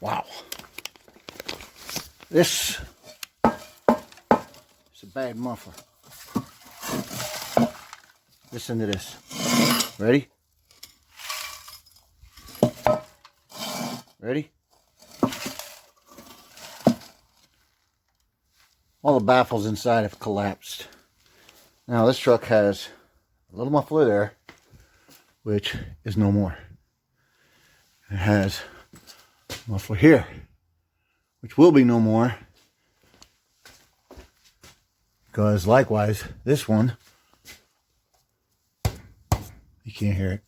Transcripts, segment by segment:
Wow. This is a bad muffler. Listen to this. Ready? Ready? All the baffles inside have collapsed. Now this truck has a little muffler there, which is no more. It has a muffler here, which will be no more, because likewise this one, you can't hear it.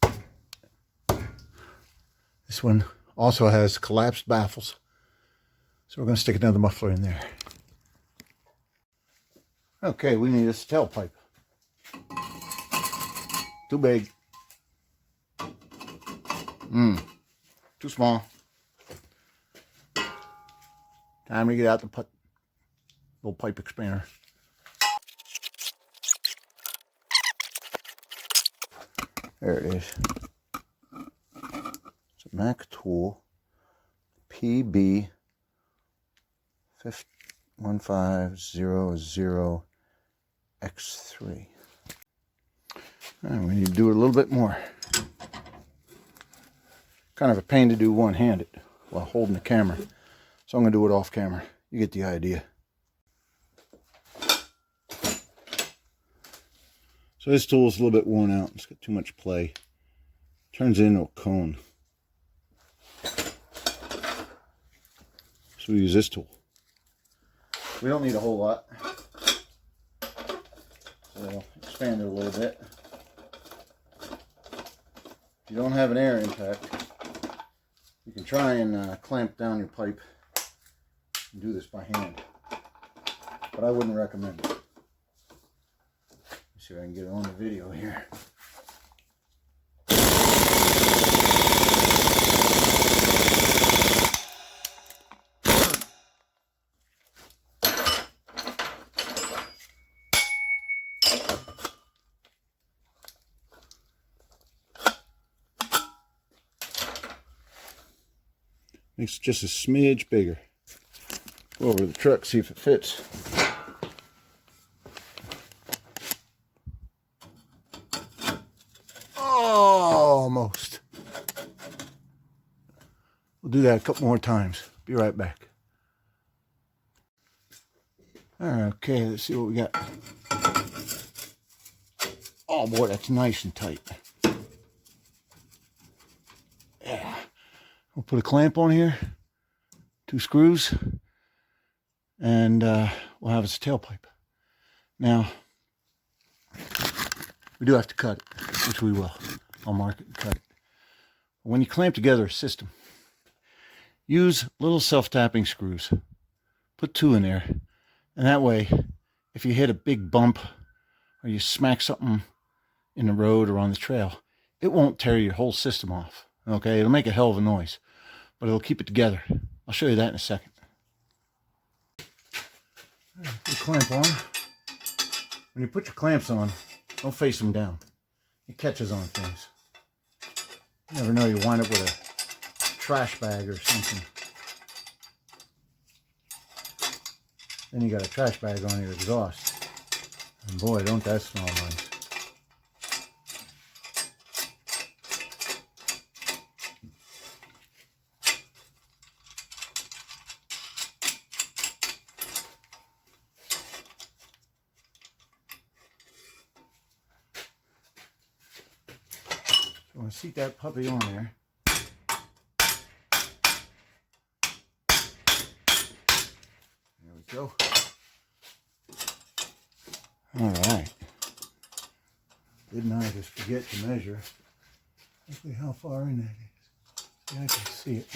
This one also has collapsed baffles, so we're going to stick another muffler in there. Okay, we need this tailpipe. Too big. Too small. Time to get out the little pipe expander. There it is. It's a Mac tool PB 1500X3. And we need to do it a little bit more. Kind of a pain to do one-handed while holding the camera. So I'm going to do it off camera. You get the idea. So this tool is a little bit worn out. It's got too much play. Turns it into a cone. So we use this tool. We don't need a whole lot. So I'll expand it a little bit. If you don't have an air intake, you can try and clamp down your pipe and do this by hand. But I wouldn't recommend it. Let's see if I can get it on the video here. Makes it just a smidge bigger. Go over to the truck, see if it fits. Almost. We'll do that a couple more times. Be right back. Okay, let's see what we got. Oh boy, that's nice and tight. Yeah. We'll put a clamp on here, 2 screws, and we'll have its tailpipe. Now, we do have to cut it, which we will. I'll mark it and cut it. When you clamp together a system, use little self-tapping screws. Put 2 in there, and that way, if you hit a big bump or you smack something in the road or on the trail, it won't tear your whole system off. Okay, it'll make a hell of a noise, but it'll keep it together. I'll show you that in a second. Put the clamp on. When you put your clamps on, don't face them down. It catches on things. You never know, you wind up with a trash bag or something. Then you got a trash bag on your exhaust. And boy, don't that smell nice. I'm going to seat that puppy on there. There we go. All right. Didn't I just forget to measure? Let's see how far in that is. Yeah, I can see it.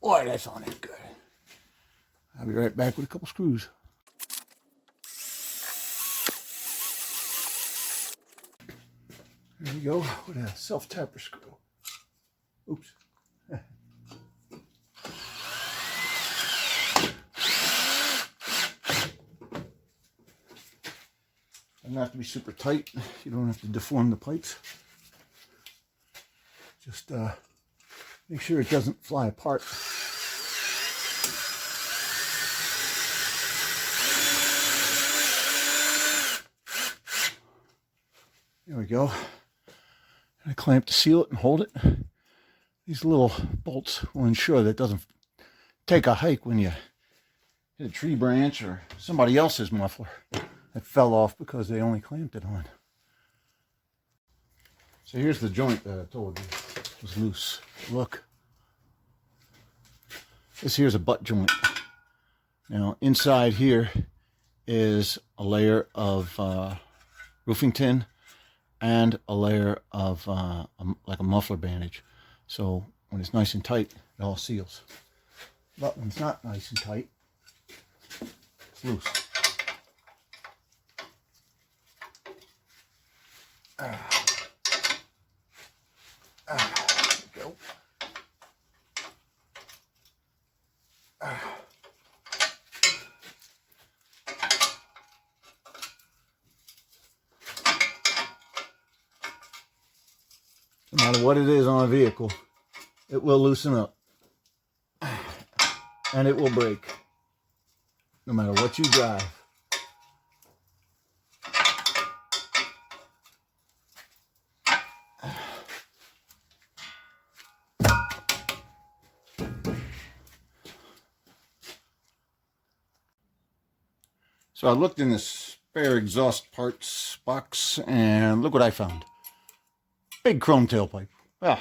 Boy, that's on it good. I'll be right back with a couple screws. There we go with a self-tapper screw. Oops. Doesn't have to be super tight. You don't have to deform the pipes. Just make sure it doesn't fly apart. There we go. I clamp to seal it and hold it. These little bolts will ensure that it doesn't take a hike when you hit a tree branch or somebody else's muffler that fell off because they only clamped it on. So here's the joint that I told you was loose. Look. This here's a butt joint. Now inside here is a layer of roofing tin and a layer of like a muffler bandage. So when it's nice and tight, it all seals. But when it's not nice and tight, it's loose. There we go. No matter what it is on a vehicle, it will loosen up. And it will break. No matter what you drive. So I looked in the spare exhaust parts box and look what I found. Big chrome tailpipe. Well,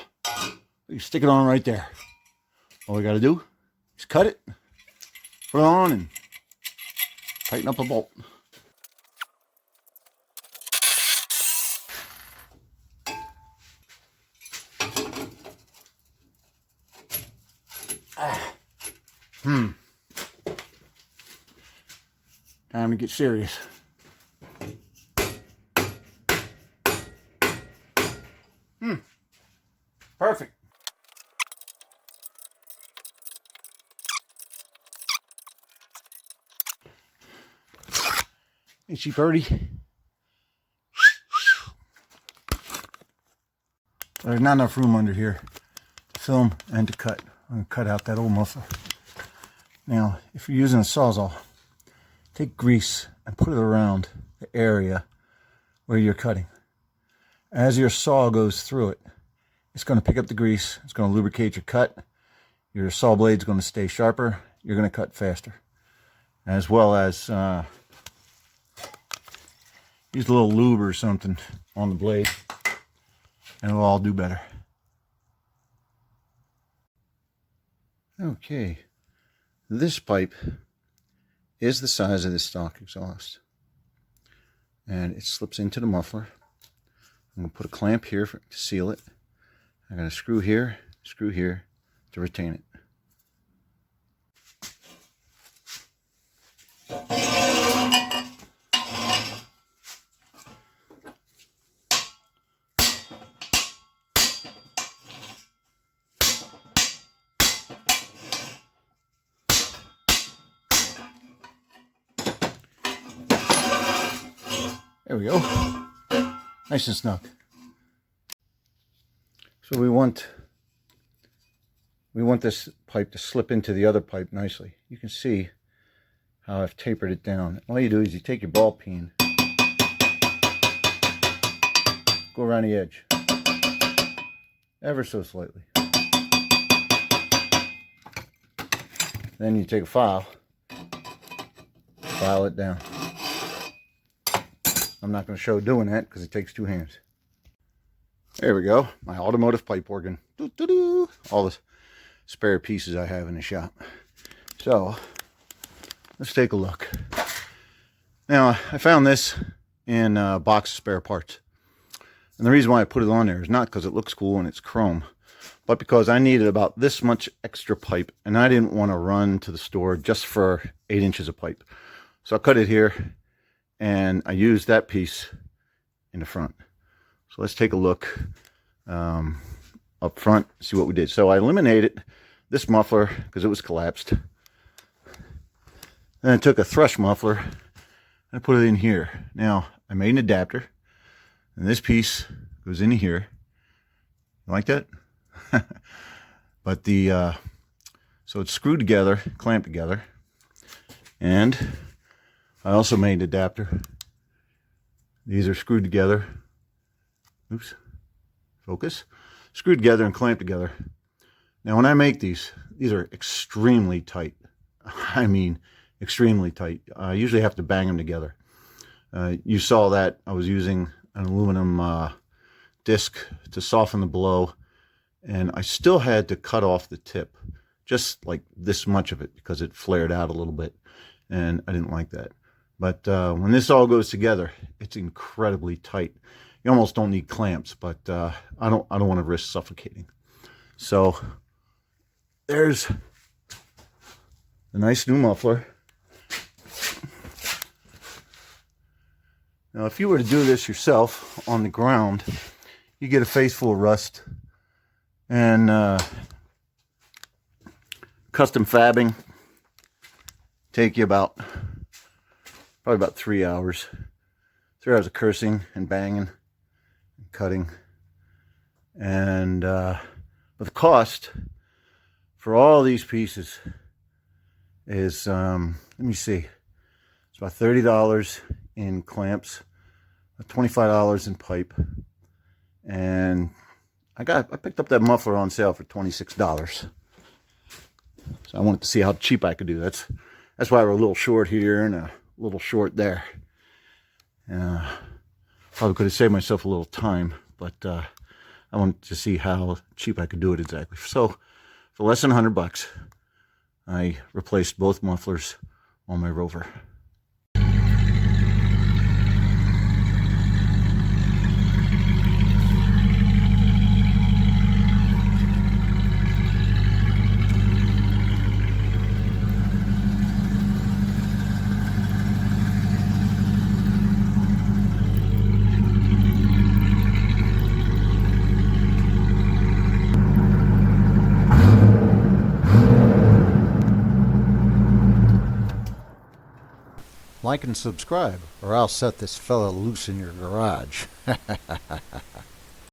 you stick it on right there. All we got to do is cut it, put it on, and tighten up a bolt. Time to get serious. Perfect. Ain't she birdie? There's not enough room under here to film and to cut. I'm going to cut out that old muffler. Now, if you're using a Sawzall, take grease and put it around the area where you're cutting. As your saw goes through it, it's going to pick up the grease. It's going to lubricate your cut. Your saw blade's going to stay sharper. You're going to cut faster. As well as use a little lube or something on the blade, and it'll all do better. Okay, this pipe is the size of this stock exhaust, and it slips into the muffler. I'm going to put a clamp here to seal it. I got a screw here to retain it. There we go. Nice and snug. So we want this pipe to slip into the other pipe nicely. You can see how I've tapered it down. All you do is you take your ball peen, go around the edge, ever so slightly. Then you take a file it down. I'm not going to show doing that because it takes two hands. There we go, my automotive pipe organ. Doo-doo-doo. All the spare pieces I have in the shop. So let's take a look. Now I found this in a box of spare parts, and the reason why I put it on there is not because it looks cool and it's chrome, but because I needed about this much extra pipe, and I didn't want to run to the store just for 8 inches of pipe. So I cut it here, and I used that piece in the front. So let's take a look up front, see what we did. So I eliminated this muffler because it was collapsed. Then I took a thrush muffler. I put it in here. Now, I made an adapter, and this piece goes into here. You like that? But so it's screwed together, clamped together. And I also made an adapter. These are screwed together. Oops. Focus. Screwed together and clamped together. Now, when I make these are extremely tight. I mean, extremely tight. I usually have to bang them together. You saw that I was using an aluminum disc to soften the blow, and I still had to cut off the tip, just like this much of it, because it flared out a little bit, and I didn't like that. But when this all goes together, it's incredibly tight. You almost don't need clamps, but I don't want to risk suffocating. So there's a nice new muffler. Now, if you were to do this yourself on the ground, you get a face full of rust. And custom fabbing take you probably about 3 hours. 3 hours of cursing and banging and cutting. And but the cost for all these pieces is let me see, it's about $30 in clamps, $25 in pipe, and I picked up that muffler on sale for $26. So I wanted to see how cheap I could do. That's why we're a little short here and a little short there. Probably could have saved myself a little time, but I wanted to see how cheap I could do it exactly. So for less than $100, I replaced both mufflers on my Rover. Like and subscribe, or I'll set this fella loose in your garage.